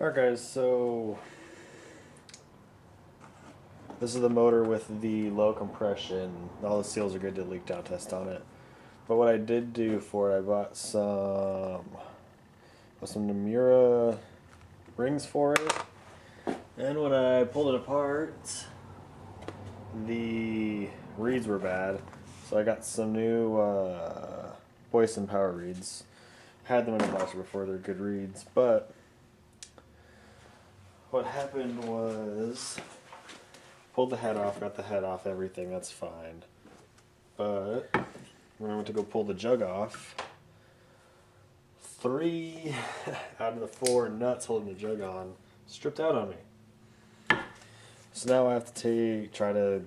Alright guys, so this is the motor with the low compression. All the seals are good to leaked out test on it. But what I did do for it, I bought some Nomura rings for it. And when I pulled it apart, the reeds were bad. So I got some new Boyson power reeds. Had them in the blaster before, they're good reeds, but what happened was, pulled the head off, got the head off, everything, that's fine. But when I went to go pull the jug off, 3 out of the 4 nuts holding the jug on stripped out on me. So now I have to try to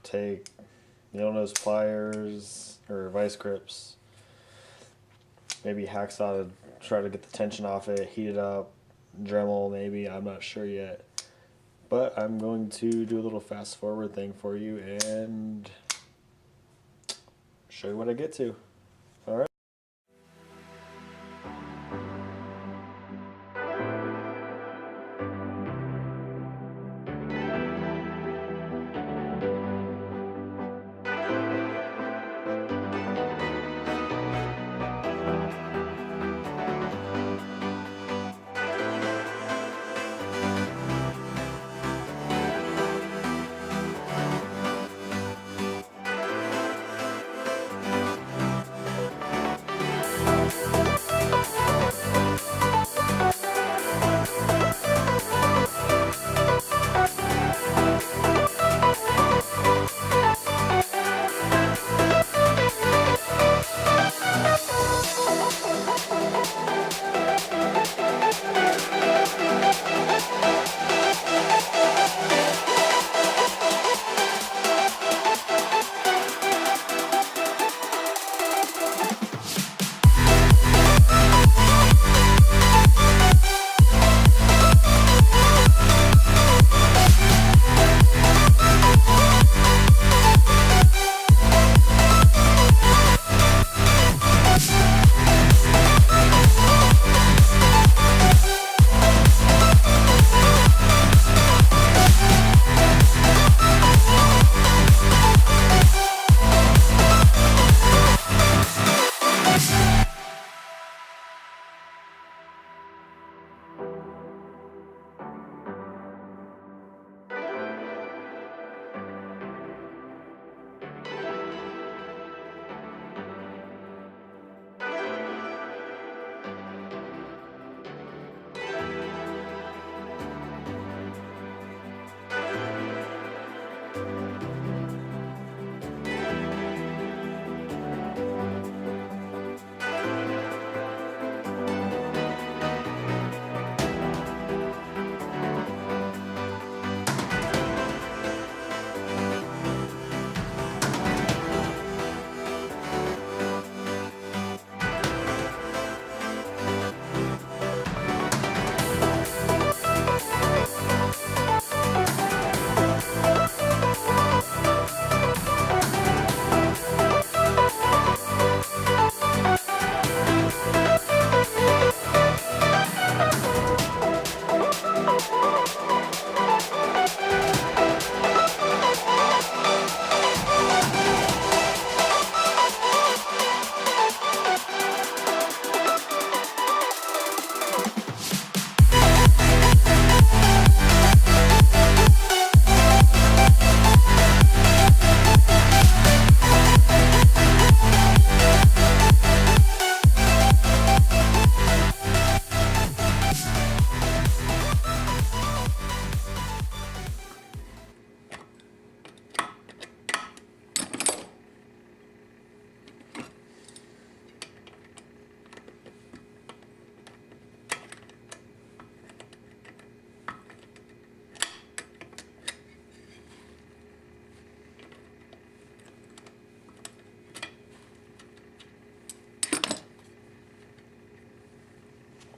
take nail nose pliers or vice grips, maybe hacksaw to try to get the tension off it, heat it up, Dremel maybe, I'm not sure yet. But I'm going to do a little fast forward thing for you and show you what I get to. Alright.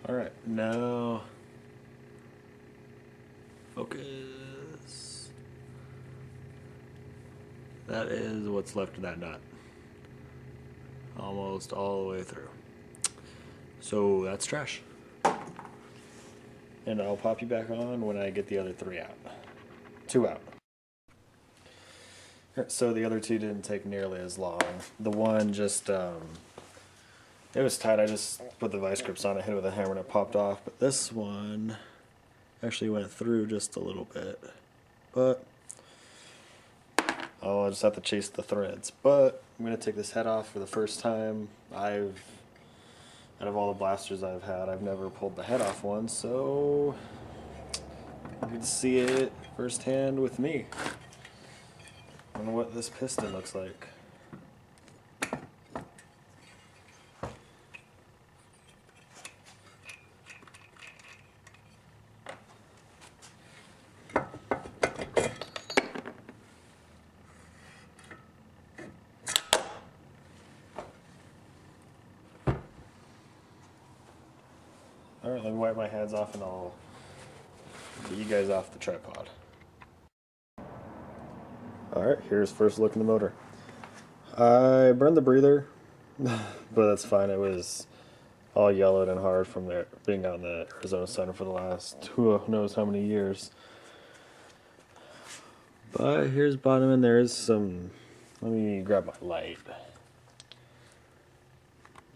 Alright, now focus. That is what's left of that nut. Almost all the way through. So that's trash. and I'll pop you back on when I get the other 3 out. 2 out. So the other 2 didn't take nearly as long. The one just, it was tight. I just put the vice grips on it, hit it with a hammer, and it popped off. But this one actually went through just a little bit. But I'll just have to chase the threads. But I'm going to take this head off for the first time. Out of all the blasters I've had, I've never pulled the head off one, so you can see it firsthand with me on what this piston looks like. Alright, let me wipe my hands off and I'll get you guys off the tripod. Alright, here's first look in the motor. I burned the breather, but that's fine. It was all yellowed and hard from there being out in the Arizona sun for the last who knows how many years. But here's bottom, and there is some. Let me grab my light. I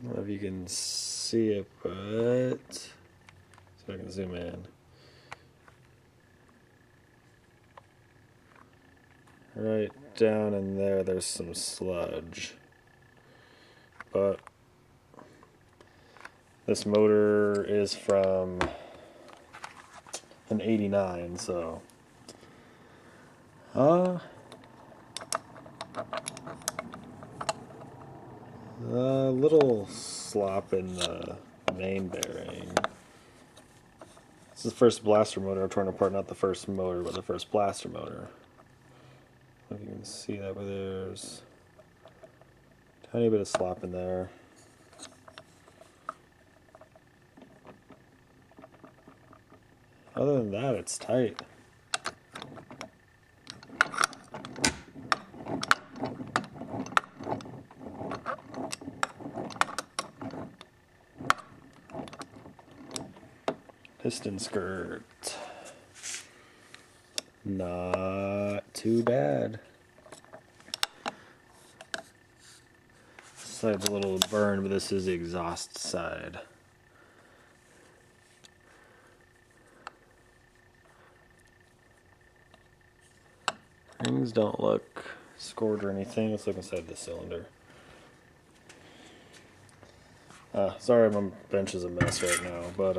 don't know if you can see it, but see if I can zoom in. Right down in there, there's some sludge. But this motor is from an 89, so a little slop in the main bearing. This is the first blaster motor I'm torn apart, not the first motor, but the first blaster motor. If you can see that, but there's a tiny bit of slop in there. Other than that, it's tight. Piston skirt. Not too bad. This side's a little burned, but this is the exhaust side. Rings don't look scored or anything. Let's look inside the cylinder. Sorry, my bench is a mess right now, but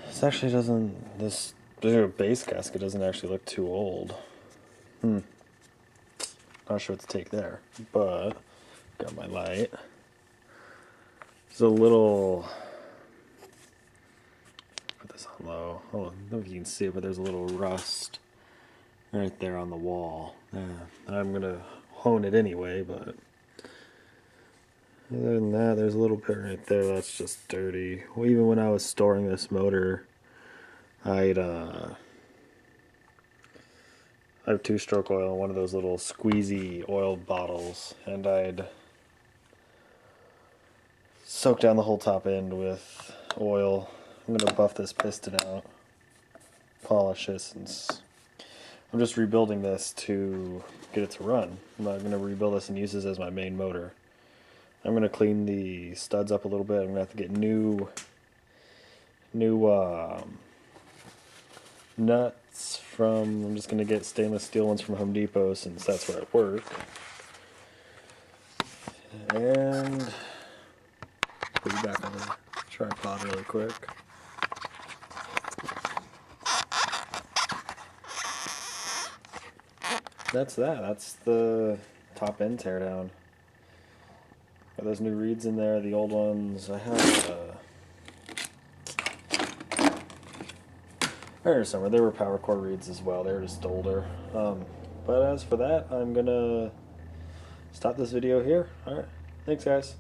this actually doesn't. This base gasket doesn't actually look too old. Not sure what to take there, but got my light. It's a little. Put this on low. I don't know if you can see it, but there's a little rust right there on the wall. I'm gonna hone it anyway, but other than that, there's a little bit right there that's just dirty. Well, even when I was storing this motor, I have 2-stroke oil in one of those little squeezy oil bottles, and I'd soak down the whole top end with oil. I'm going to buff this piston out, polish this, and I'm just rebuilding this to get it to run. I'm not going to rebuild this and use this as my main motor. I'm going to clean the studs up a little bit. I'm going to have to get new nuts from, I'm just going to get stainless steel ones from Home Depot since that's where I work. And put you back on the tripod really quick. That's that. That's the top end teardown. Got those new reeds in there. The old ones I have. There somewhere. They were power core reeds as well. They're just older. But as for that, I'm gonna stop this video here. All right. Thanks, guys.